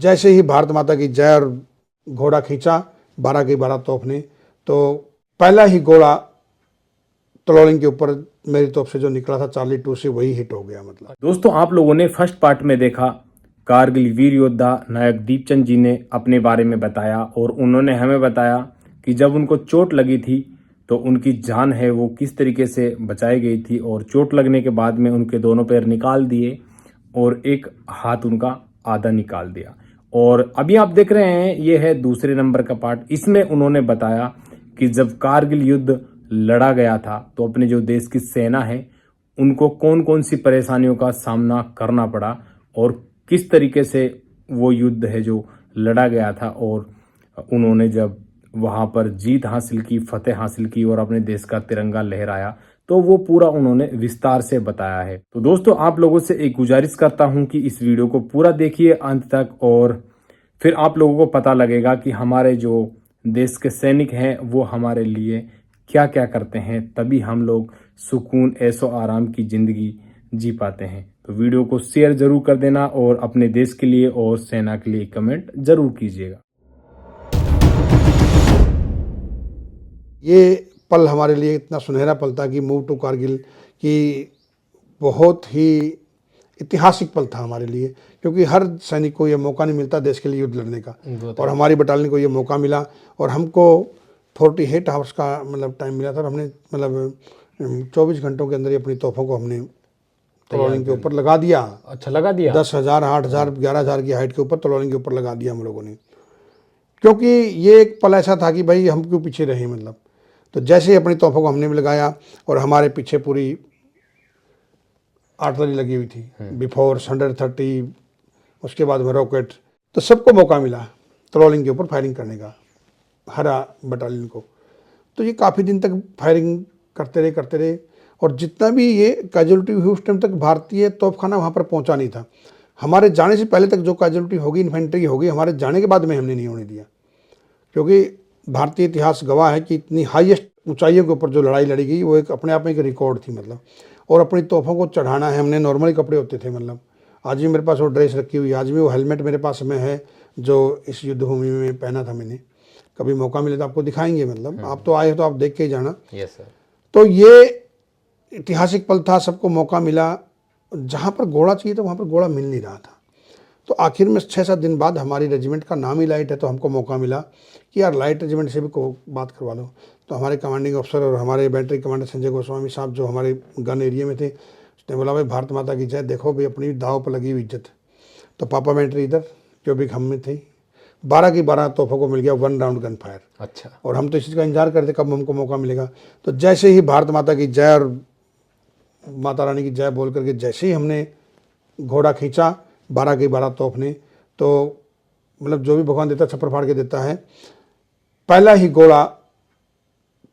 जैसे ही भारत माता की जय और घोड़ा खींचा 12 की 12 तोप ने, तो पहला ही गोला तलोलिंग के ऊपर मेरी तोप से जो निकला था चार्ली 2 से, वही हिट हो गया। मतलब दोस्तों, आप लोगों ने फर्स्ट पार्ट में देखा कारगिल वीर योद्धा नायक दीपचंद जी ने अपने बारे में बताया, और उन्होंने हमें बताया कि जब उनको चोट लगी थी तो उनकी जान है वो किस तरीके से बचाई गई थी, और चोट लगने के बाद में उनके दोनों पैर निकाल दिए और एक हाथ उनका आधा निकाल दिया। और अभी आप देख रहे हैं ये है दूसरे नंबर का पार्ट। इसमें उन्होंने बताया कि जब कारगिल युद्ध लड़ा गया था तो अपने जो देश की सेना है उनको कौन कौन सी परेशानियों का सामना करना पड़ा, और किस तरीके से वो युद्ध है जो लड़ा गया था, और उन्होंने जब वहां पर जीत हासिल की, फतेह हासिल की और अपने देश का तिरंगा लहराया, तो वो पूरा उन्होंने विस्तार से बताया है। तो दोस्तों, आप लोगों से एक गुजारिश करता हूं कि इस वीडियो को पूरा देखिए अंत तक, और फिर आप लोगों को पता लगेगा कि हमारे जो देश के सैनिक हैं वो हमारे लिए क्या क्या करते हैं, तभी हम लोग सुकून ऐशो आराम की जिंदगी जी पाते हैं। तो वीडियो को शेयर जरूर कर देना, और अपने देश के लिए और सेना के लिए कमेंट जरूर कीजिएगा। ये पल हमारे लिए इतना सुनहरा पल था कि मूव टू कारगिल की बहुत ही ऐतिहासिक पल था हमारे लिए, क्योंकि हर सैनिक को ये मौका नहीं मिलता देश के लिए युद्ध लड़ने का, और हमारी बटालियन को ये मौका मिला, और हमको 48 आवर्स का मतलब टाइम मिला था, और हमने मतलब 24 घंटों के अंदर ही अपनी तोपों को हमने तलोलिंग के ऊपर लगा दिया। अच्छा, लगा दिया। 10,000, 8,000, 11,000 की हाइट के ऊपर तलोलिंग के ऊपर लगा दिया हम लोगों ने, क्योंकि ये एक पल ऐसा था कि भाई हम क्यों पीछे रहे। मतलब तो जैसे ही अपनी तोपों को हमने भी लगाया, और हमारे पीछे पूरी आर्टिलरी लगी हुई थी, बिफोर 130, उसके बाद में रॉकेट, तो सबको मौका मिला तलोलिंग के ऊपर फायरिंग करने का, हरा बटालियन को। तो ये काफ़ी दिन तक फायरिंग करते रहे, और जितना भी ये कैजुअलिटी हुई उस टाइम तक भारतीय तोपखाना वहाँ पर पहुँचा नहीं था। हमारे जाने से पहले तक जो कैजुअलिटी होगी, इन्फेंट्री होगी, हमारे जाने के बाद में हमने नहीं होने दिया, क्योंकि भारतीय इतिहास गवाह है कि इतनी हाईएस्ट ऊंचाइयों के ऊपर जो लड़ाई लड़ी गई वो एक अपने आप में एक रिकॉर्ड थी। मतलब और अपनी तोपों को चढ़ाना है, हमने नॉर्मली कपड़े होते थे, मतलब आज भी मेरे पास वो ड्रेस रखी हुई है, आज भी वो हेलमेट मेरे पास में है जो इस युद्ध भूमि में पहना था मैंने। कभी मौका मिले तो आपको दिखाएंगे, मतलब आप तो आए हो तो आप देख के ही जाना। Yes sir. तो ये ऐतिहासिक पल था, सबको मौका मिला। जहाँ पर घोड़ा चाहिए था वहाँ पर घोड़ा मिल नहीं रहा था, तो आखिर में 6-7 दिन बाद हमारी रेजिमेंट का नाम ही लाइट है, तो हमको मौका मिला कि यार लाइट रेजिमेंट से भी को बात करवा लो। तो हमारे कमांडिंग अफसर और हमारे बैटरी कमांडर संजय गोस्वामी साहब जो हमारे गन एरिया में थे, उसने बोला भाई भारत माता की जय, देखो भाई अपनी दाव पर लगी हुई इज्जत। तो पापा बैटरी इधर जो भी हम में थी, 12 की 12 तोहफों को मिल गया 1 राउंड गन फायर। अच्छा। और हम तो इस चीज़ का इंतजार करते कब हमको मौका मिलेगा। तो जैसे ही भारत माता की जय और माता रानी की जय बोल करके जैसे ही हमने घोड़ा खींचा 12 की 12 तोप ने, तो मतलब जो भी भगवान देता छप्पर फाड़ के देता है, पहला ही गोला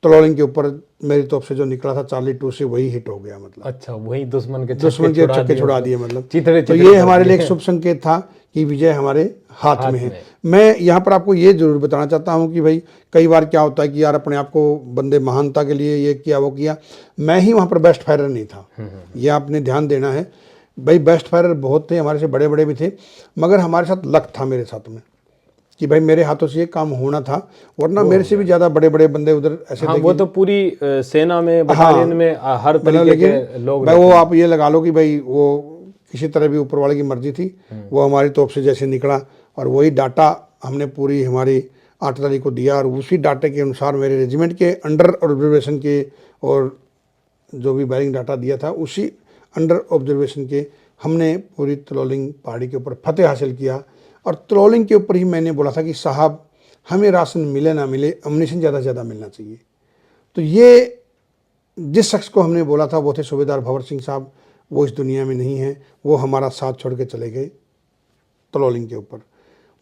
तलोलिंग के ऊपर मेरी तोप से जो निकला था चार्ली 2 से, वही हिट हो गया। मतलब अच्छा, वही दुश्मन के छक्के छुड़ा दिए। मतलब चितरे तो ये हमारे लिए एक शुभ संकेत था कि विजय हमारे हाथ में है। मैं यहाँ पर आपको ये जरूर बताना चाहता हूँ कि भाई कई बार क्या होता है कि यार अपने आप को बंदे महानता के लिए ये किया वो किया, मैं ही वहाँ पर बेस्ट फायरर नहीं था, ये आपने ध्यान देना है। भाई बेस्ट फायरर बहुत थे, हमारे से बड़े बड़े भी थे, मगर हमारे साथ लक था मेरे साथ में कि भाई मेरे हाथों से ये काम होना था, वरना मेरे से भी ज़्यादा बड़े बड़े बंदे उधर ऐसे थे। वो तो पूरी सेना में, बटालियन में हर तरीके के लोग भाई वो आप ये लगा लो कि भाई वो किसी तरह भी ऊपर वाले की मर्जी थी, वो हमारी तोप से जैसे निकला और वही डाटा हमने पूरी हमारी आर्टिलरी को दिया, और उसी डाटे के अनुसार मेरे रेजिमेंट के अंडर ऑब्जर्वेशन के और जो भी बैरिंग डाटा दिया था उसी अंडर ऑब्जर्वेशन के हमने पूरी तलोलिंग पहाड़ी के ऊपर फतेह हासिल किया। और तलोलिंग के ऊपर ही मैंने बोला था कि साहब हमें राशन मिले ना मिले, अम्युनिशन ज़्यादा से ज़्यादा मिलना चाहिए। तो ये जिस शख्स को हमने बोला था वो थे सूबेदार भंवर सिंह साहब, वो इस दुनिया में नहीं है, वो हमारा साथ छोड़ के चले गए तलोलिंग के ऊपर।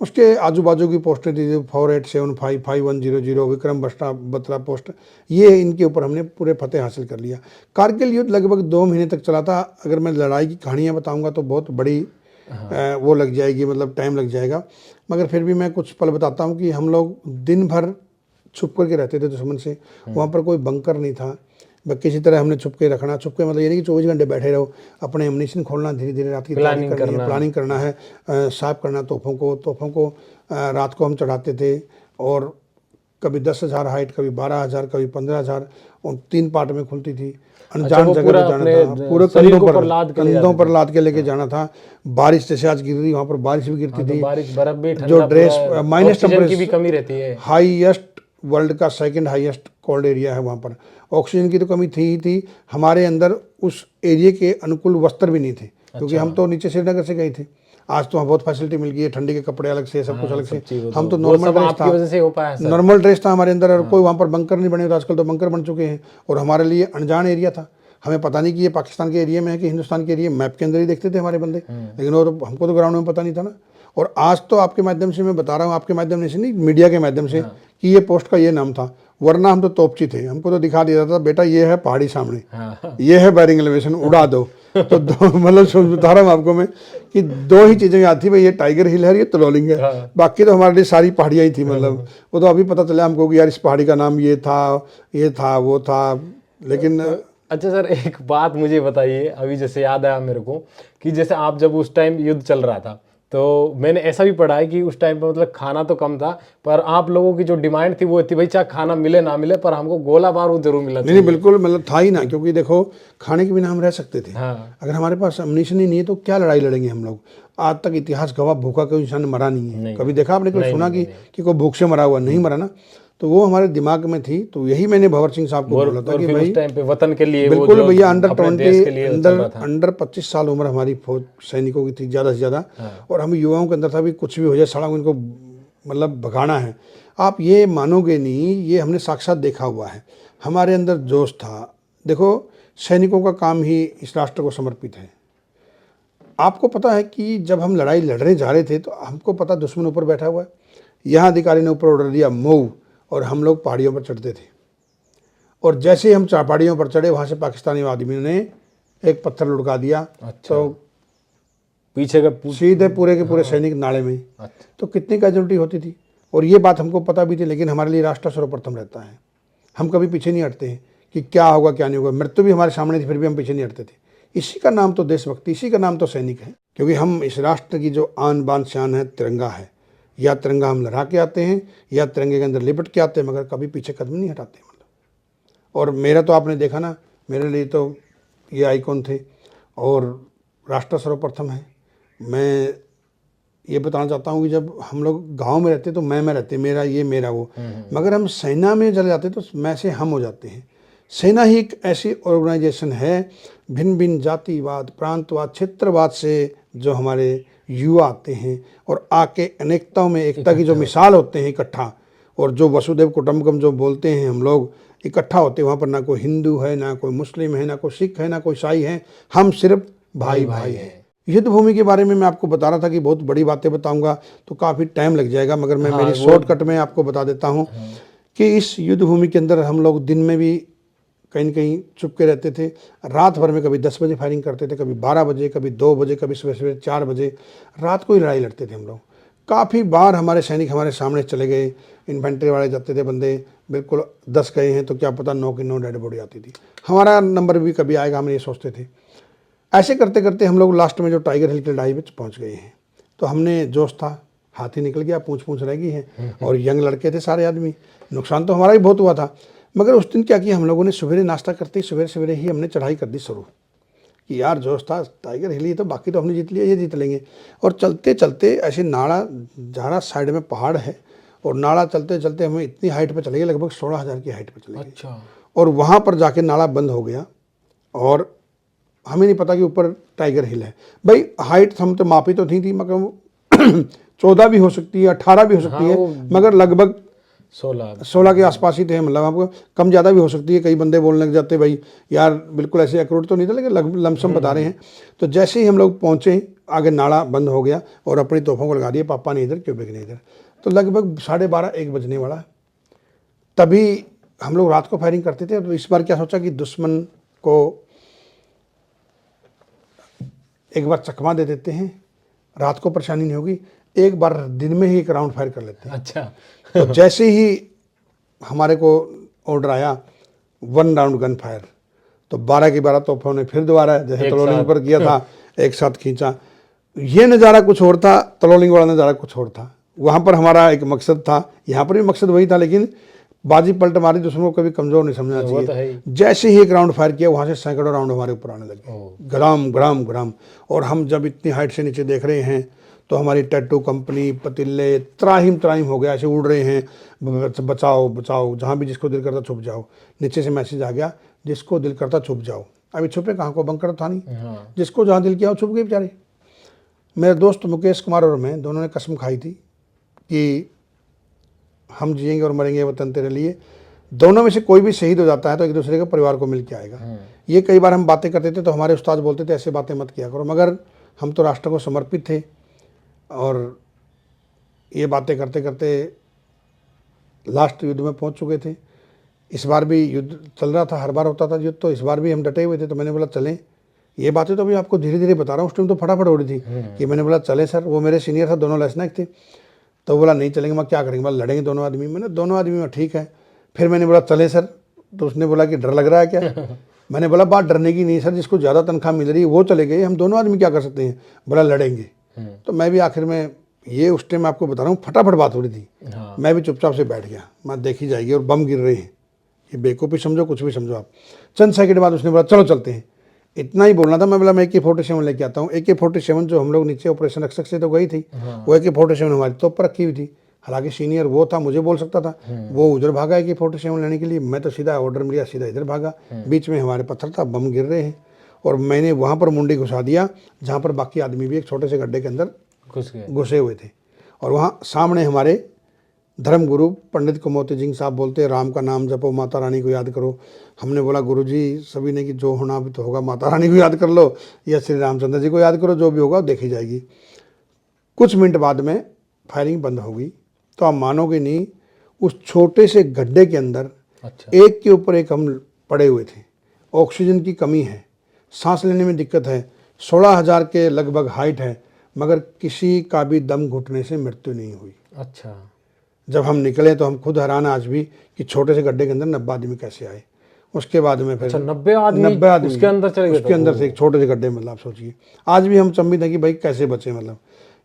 उसके आजू बाजू की पोस्टें थी 4875 5100 विक्रम बत्रा पोस्ट, ये इनके ऊपर हमने पूरे फतेह हासिल कर लिया। कारगिल युद्ध लगभग 2 महीने तक चला था। अगर मैं लड़ाई की कहानियाँ बताऊंगा तो बहुत बड़ी वो लग जाएगी, मतलब टाइम लग जाएगा, मगर फिर भी मैं कुछ पल बताता हूँ कि हम लोग दिन भर छुप करके रहते थे दुश्मन से। वहाँ पर कोई बंकर नहीं था, किसी तरह हमने छुपके रखना, छुपके मतलब ये नहीं कि 24 घंटे बैठे रहो, अपने एमुनिशन खोलना, धीरे धीरे रात की तैयारी करनी है, प्लानिंग करना है, साफ करना तोपों को रात को हम चढ़ाते थे। और कभी 10,000 हाइट, कभी 12,000, कभी 15,000, और 3 पार्ट में खुलती थी। अनजान जगह पे जाना था, पूरे कंधों पर लाद के लेके जाना था। बारिश जैसे आज गिर रही, वहाँ पर बारिश भी गिरती थी, बारिश बर्फ भी, जो ड्रेस माइनस टेम्परेचर की भी कमी रहती है। हाईएस्ट वर्ल्ड का सेकंड हाईएस्ट कोल्ड एरिया है वहाँ पर। ऑक्सीजन की तो कमी थी ही थी, हमारे अंदर उस एरिया के अनुकूल वस्त्र भी नहीं थे, क्योंकि हम तो नीचे श्रीनगर से गए थे। आज तो वहाँ बहुत फैसिलिटी मिल गई है, ठंडी के कपड़े अलग से, सब कुछ अलग से। हम तो नॉर्मल ड्रेस था, नॉर्मल ड्रेस था हमारे अंदर, और कोई वहाँ पर बंकर नहीं बने, तो आजकल तो बंकर बन चुके हैं। और हमारे लिए अनजान एरिया था, हमें पता नहीं कि ये पाकिस्तान के एरिया में है कि हिंदुस्तान के एरिया। मैप के अंदर ही देखते थे हमारे बंदे, लेकिन वो तो हमको तो ग्राउंड में पता नहीं था ना। और आज तो आपके माध्यम से मैं बता रहा हूँ, आपके माध्यम से नहीं, मीडिया के माध्यम से, कि ये पोस्ट का ये नाम था। वरना हम तो तोपची थे, हमको तो दिखा दिया था बेटा ये है पहाड़ी सामने, ये है बैरिंग एलिवेशन, उड़ा दो। तो मतलब बता रहा हूँ आपको मैं कि 2 ही चीज़ें याद थी भाई, ये टाइगर हिल है, ये त्रोलिंग है। बाकी तो हमारे लिए सारी पहाड़ियाँ ही थी। मतलब वो तो अभी पता चला हमको कि यार इस पहाड़ी का नाम ये था वो था। लेकिन अच्छा सर, एक बात मुझे बताइए, अभी जैसे याद आया मेरे को कि जैसे आप जब उस टाइम युद्ध चल रहा था, तो मैंने ऐसा भी पढ़ा है कि उस टाइम पे मतलब खाना तो कम था, पर आप लोगों की जो डिमांड थी वो थी भाई चाहे खाना मिले ना मिले पर हमको गोला बारूद जरूर मिला। नहीं बिल्कुल, मतलब था ही ना, क्योंकि देखो खाने के बिना हम रह सकते थे। अगर हमारे पास अम्युनिशन ही नहीं है तो क्या लड़ाई लड़ेंगे हम लोग। आज तक इतिहास गवाह, भूखा कोई इंसान मरा नहीं है। कभी देखा आपने, कोई सुना कि कोई भूख से मरा हुआ? नहीं मरा ना। तो वो हमारे दिमाग में थी। तो यही मैंने भंवर सिंह साहब को बोला था कि भाई टाइम पे वतन के लिए बिल्कुल भैया, अंडर 25 साल उम्र हमारी फौज सैनिकों की थी ज़्यादा से ज़्यादा। और हम युवाओं के अंदर था भी कुछ भी हो जाए सड़क इनको मतलब भगाना है। आप ये मानोगे नहीं, ये हमने साक्षात देखा हुआ है। हमारे अंदर जोश था। देखो सैनिकों का काम ही इस राष्ट्र को समर्पित है। आपको पता है कि जब हम लड़ाई लड़ने जा रहे थे तो हमको पता दुश्मन ऊपर बैठा हुआ है। यहाँ अधिकारी ने ऊपर ऑर्डर दिया मूव, और हम लोग पहाड़ियों पर चढ़ते थे। और जैसे ही हम पहाड़ियों पर चढ़े, वहाँ से पाकिस्तानी आदमियों ने एक पत्थर लुढ़का दिया। अच्छा। तो पीछे का सीधे पूरे के पूरे सैनिक नाले में। अच्छा। तो कितनी कैजुअल्टी होती थी, और ये बात हमको पता भी थी। लेकिन हमारे लिए राष्ट्र सर्वप्रथम रहता है, हम कभी पीछे नहीं हटते हैं कि क्या होगा क्या नहीं होगा। मृत्यु भी हमारे सामने थी, फिर भी हम पीछे नहीं हटते थे। इसी का नाम तो देशभक्ति, इसी का नाम तो सैनिक है। क्योंकि हम इस राष्ट्र की जो आन बान शान है तिरंगा है। या तिरंगा हम लहरा के आते हैं, या तिरंगे के अंदर लिपट के आते हैं, मगर कभी पीछे कदम नहीं हटाते। मतलब और मेरा तो आपने देखा ना, मेरे लिए तो ये आइकॉन थे। और राष्ट्र सर्वप्रथम है। मैं ये बताना चाहता हूँ कि जब हम लोग गांव में रहते तो मैं रहते, मेरा ये मेरा वो, मगर हम सेना में चले जाते तो मैं से हम हो जाते हैं। सेना ही एक ऐसी ऑर्गेनाइजेशन है, भिन्न भिन्न जातिवाद, प्रांतवाद, क्षेत्रवाद से जो हमारे युवा आते हैं और आके अनेकताओं में एकता की जो मिसाल होते हैं इकट्ठा। और जो वसुदेव कुटुंबकम जो बोलते हैं हम लोग, इकट्ठा होते हैं वहाँ पर ना कोई हिंदू है, ना कोई मुस्लिम है, ना कोई सिख है, ना कोई ईसाई है, हम सिर्फ भाई भाई हैं। युद्ध भूमि के बारे में मैं आपको बता रहा था कि बहुत बड़ी बातें बताऊंगा तो काफ़ी टाइम लग जाएगा, मगर मैं मेरी शॉर्टकट में आपको बता देता हूँ कि इस युद्ध भूमि के अंदर हम लोग दिन में भी कहीं न कहीं चुपके रहते थे। रात भर में कभी 10 बजे फायरिंग करते थे, कभी 12 बजे, कभी 2 बजे, कभी सुबह 4 बजे। रात को ही लड़ाई लड़ते थे हम लोग। काफ़ी बार हमारे सैनिक हमारे सामने चले गए, इन्फेंट्री वाले जाते थे बंदे, बिल्कुल 10 गए हैं तो क्या पता 9 की 9 डेड बॉडी आती थी। हमारा नंबर भी कभी आएगा, हम ये सोचते थे। ऐसे करते करते हम लोग लास्ट में जो टाइगर हिल की लड़ाई में पहुँच गए हैं। तो हमने जोश था, हाथी निकल गया, पूँछ रह गई है, और यंग लड़के थे सारे आदमी। नुकसान तो हमारा ही बहुत हुआ था, मगर उस दिन क्या किया हम लोगों ने, सवेरे नाश्ता करते ही सवेरे ही हमने चढ़ाई कर दी शुरू कि यार जोश था, टाइगर हिल ही तो बाकी तो हमने जीत लिया, ये जीत लेंगे। और चलते चलते ऐसे नाला जहाँ साइड में पहाड़ है, और नाला चलते चलते हमें इतनी हाइट पर चले गए, लगभग 16,000 की हाइट पर चले गए। अच्छा। और वहाँ पर जाके नाला बंद हो गया, और हमें नहीं पता कि ऊपर टाइगर हिल है। भाई हाइट हम तो मापी तो थी मगर 14 भी हो सकती है, 18 भी हो सकती है, मगर लगभग 16 के आसपास ही थे। मतलब आपको कम ज़्यादा भी हो सकती है। कई बंदे बोलने लग जाते भाई यार बिल्कुल ऐसे एक्यूरेट तो नहीं था, लेकिन लमसम बता रहे हैं। तो जैसे ही हम लोग पहुँचे, आगे नाला बंद हो गया और अपनी तोपों को लगा दिया, पापा ने इधर, क्यूबिक ने इधर। तो लगभग 12:30-1 बजने वाला, तभी हम लोग रात को फायरिंग करते थे। तो इस बार क्या सोचा कि दुश्मन को एक बार चकमा दे देते हैं, रात को परेशानी नहीं होगी, एक बार दिन में ही एक राउंड फायर कर लेते हैं। अच्छा। तो जैसे ही हमारे को ऑर्डर आया, 1 राउंड गन फायर, तो 12 की 12 तोपों ने फिर दोबारा जैसे तलोलिंग पर किया था एक साथ खींचा। ये नज़ारा कुछ और था, तलोलिंग वाला नज़ारा कुछ और था। वहाँ पर हमारा एक मकसद था, यहाँ पर भी मकसद वही था, लेकिन बाजी पलट मारी, दुश्मन को कभी कमज़ोर नहीं समझना चाहिए। जैसे ही एक राउंड फायर किया वहाँ से सैकड़ों राउंड हमारे ऊपर आने लगे, ग्राम ग्राम ग्राम। और हम जब इतनी हाइट से नीचे देख रहे हैं तो हमारी टैटू कंपनी, पतीले त्राहिम त्राहिम हो गया, ऐसे उड़ रहे हैं, बचाओ बचाओ, जहाँ भी जिसको दिल करता छुप जाओ। नीचे से मैसेज आ गया, जिसको दिल करता छुप जाओ। अभी छुपे कहाँ को, बंकर था नहीं, जिसको जहाँ दिल किया वो छुप गए बेचारे। मेरे दोस्त मुकेश कुमार और मैं दोनों ने कसम खाई थी कि हम जिएंगे और मरेंगे वतन तेरे लिए। दोनों में से कोई भी शहीद हो जाता है तो एक दूसरे के परिवार को मिल के आएगा। ये कई बार हम बातें करते थे तो हमारे उस्ताद बोलते थे ऐसे बातें मत किया करो, मगर हम तो राष्ट्र को समर्पित थे और ये बातें करते करते लास्ट युद्ध में पहुंच चुके थे। इस बार भी युद्ध चल रहा था, हर बार होता था युद्ध, तो इस बार भी हम डटे हुए थे। तो मैंने बोला चलें। ये बातें तो अभी आपको धीरे धीरे बता रहा हूँ, उस टाइम तो फटाफट हो रही थी कि मैंने बोला चले सर। वो मेरे सीनियर था, दोनों लेफ्टिनेंट थे। तो बोला नहीं चलेंगे। मैं क्या करेंगे, बोला लड़ेंगे दोनों आदमी। मैंने दोनों आदमी में ठीक है। फिर मैंने बोला चले सर, तो उसने बोला कि डर लग रहा है क्या? मैंने बोला बात डरने की नहीं सर, जिसको ज़्यादा तनख्वाह मिल रही है वो चले गए, हम दोनों आदमी क्या कर सकते हैं? बोला लड़ेंगे। तो मैं भी आखिर में, ये उस टाइम आपको बता रहा हूँ फटाफट बात हो रही थी। मैं भी चुपचाप से बैठ गया, मैं देखी जाएगी और बम गिर रहे हैं, ये बेवकूफ़ी समझो कुछ भी समझो आप। चंद सेकंड बाद उसने बोला चलो चलते हैं। इतना ही बोलना था। मैं बोला मैं AK-47 लेके आता हूँ। AK-47 जो हम लोग नीचे ऑपरेशन रक्षक से तो गई थी, वो AK-47 हमारी तोप पर रखी हुई थी। हालांकि सीनियर वो था, मुझे बोल सकता था, वो उधर भागा AK-47 लेने के लिए। मैं तो सीधा ऑर्डर मिला, सीधा इधर भागा। बीच में हमारे पत्थर था, बम गिर रहे हैं और मैंने वहाँ पर मुंडी घुसा दिया जहाँ पर बाकी आदमी भी एक छोटे से गड्ढे के अंदर घुसे हुए थे। और वहाँ सामने हमारे धर्मगुरु पंडित कुमोती सिंह साहब बोलते, राम का नाम जपो, माता रानी को याद करो। हमने बोला गुरुजी सभी ने कि जो होना भी तो होगा, माता रानी को याद कर लो या श्री रामचंद्र जी को याद करो, जो भी होगा देखी जाएगी। कुछ मिनट बाद में फायरिंग बंद हो गई। तो आप मानोगे नहीं, उस छोटे से गड्ढे के अंदर एक के ऊपर एक हम पड़े हुए थे। ऑक्सीजन की कमी है, सांस लेने में दिक्कत है, 16,000 के लगभग हाइट है, मगर किसी का भी दम घुटने से मृत्यु नहीं हुई। अच्छा। जब हम निकले तो हम खुद हैरान आज भी कि छोटे से गड्ढे के अंदर 90 आदमी कैसे आए। उसके बाद में फिर 90 आदमी उसके अंदर चले गए, उसके अंदर से एक छोटे से गड्ढे, मतलब आप सोचिए। आज भी हम चंबित हैं कि भाई कैसे बचे, मतलब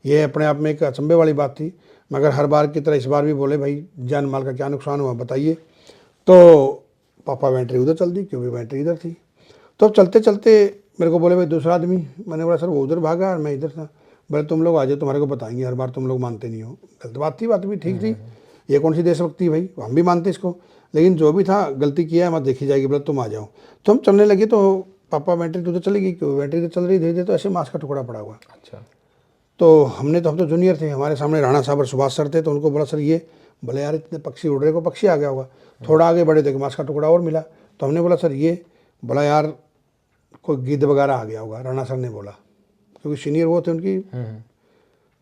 ये अपने आप में एक अचंभे वाली बात थी। मगर हर बार की तरह इस बार भी बोले भाई जान माल का क्या नुकसान हुआ बताइए। तो पापा बैटरी उधर चल दी क्योंकि बैटरी इधर थी। तो अब चलते चलते मेरे को बोले भाई दूसरा आदमी। मैंने बोला सर वो उधर भागा और मैं इधर था। बोले तुम लोग आ जाओ, तुम्हारे को बताएंगे, हर बार तुम लोग मानते नहीं हो। गलत बात थी, बात भी ठीक थी, ये कौन सी देशभक्ति भाई, हम भी मानते इसको, लेकिन जो भी था गलती किया है मत देखी जाएगी। बोले तुम आ जाओ। तो हम चलने लगे तो पापा बैटरी तो उधर चली गई, क्यों बैटरी तो चल रही धीरे धीरे, तो ऐसे मांस का टुकड़ा पड़ा हुआ। अच्छा। तो हम तो जूनियर थे, हमारे सामने राणा साहब और सुभाष सर थे। तो उनको बोला सर ये, बोले यार इतने पक्षी उड़ रहे, को पक्षी आ गया होगा। थोड़ा आगे बढ़े थे, मांस का टुकड़ा और मिला। तो हमने बोला सर ये, बोला यार कोई गिद्ध वगैरह आ गया होगा, राणा सर ने बोला, क्योंकि सीनियर वो थे उनकी।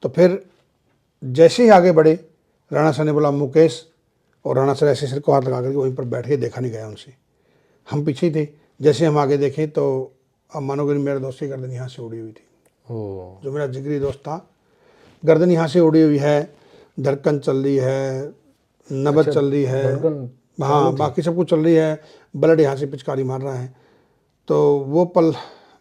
तो फिर जैसे ही आगे बढ़े, राणा सर ने बोला मुकेश, और राणा सर ऐसे सिर को हाथ लगा करके वहीं पर बैठ के, देखा नहीं गया उनसे। हम पीछे ही थे। जैसे हम आगे देखें तो अब मानोगे मेरे दोस्त की गर्दन यहाँ से उड़ी हुई थी। जो मेरा जिगरी दोस्त था, गर्दन यहाँ से उड़ी हुई है, धड़कन चल रही है, नबज चल रही है, हाँ बाकी सब कुछ चल रही है, ब्लड यहाँ से पिचकारी मार रहा है। तो वो पल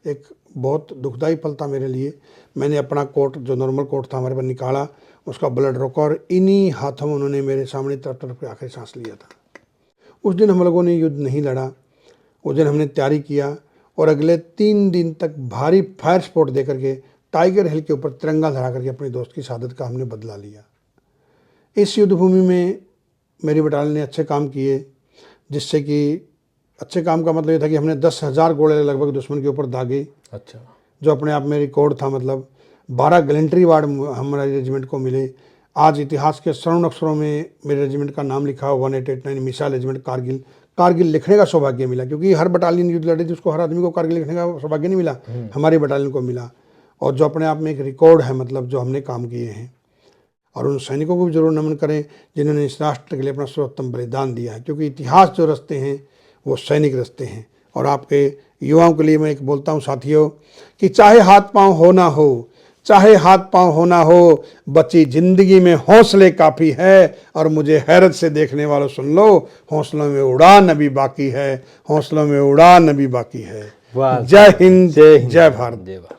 एक बहुत दुखदाई पल था मेरे लिए। मैंने अपना कोट, जो नॉर्मल कोट था हमारे पर, निकाला, उसका ब्लड रोका और इन्हीं हाथों में उन्होंने मेरे सामने तरफ तरफ आखिर सांस लिया था। उस दिन हम लोगों ने युद्ध नहीं लड़ा, उस दिन हमने तैयारी किया और अगले 3 दिन तक भारी फायर स्पॉट दे करके टाइगर हिल के ऊपर तिरंगा लहरा करके अपने दोस्त की शहादत का हमने बदला लिया। इस युद्ध भूमि में मेरी बटालियन ने अच्छे काम किए, जिससे कि अच्छे काम का मतलब ये था कि हमने 10,000 गोले लगभग दुश्मन के ऊपर दागे। अच्छा। जो अपने आप में रिकॉर्ड था। मतलब 12 गैलेंट्री अवार्ड हमारे रेजिमेंट को मिले। आज इतिहास के स्वर्ण अक्षरों में मेरे रेजिमेंट का नाम लिखा हुआ, 1889 मिसाइल रेजिमेंट कारगिल। कारगिल लिखने का सौभाग्य मिला, क्योंकि हर बटालियन युद्ध लड़ी थी, उसको हर आदमी को कारगिल लिखने का सौभाग्य नहीं मिला, हमारी बटालियन को मिला। और जो अपने आप में एक रिकॉर्ड है, मतलब जो हमने काम किए हैं। और उन सैनिकों को भी जरूर नमन करें जिन्होंने इस राष्ट्र के लिए अपना सर्वोत्तम बलिदान दिया है, क्योंकि इतिहास जो रचते हैं वो सैनिक रचते हैं। और आपके युवाओं के लिए मैं एक बोलता हूँ साथियों, कि चाहे हाथ पांव हो ना हो, चाहे हाथ पांव होना हो, बची जिंदगी में हौसले काफ़ी है। और मुझे हैरत से देखने वालों सुन लो, हौसलों में उड़ान अभी बाकी है, हौसलों में उड़ान अभी बाकी है। वाह, जय हिंद, जय हिंद, जय भारत। जय भारत।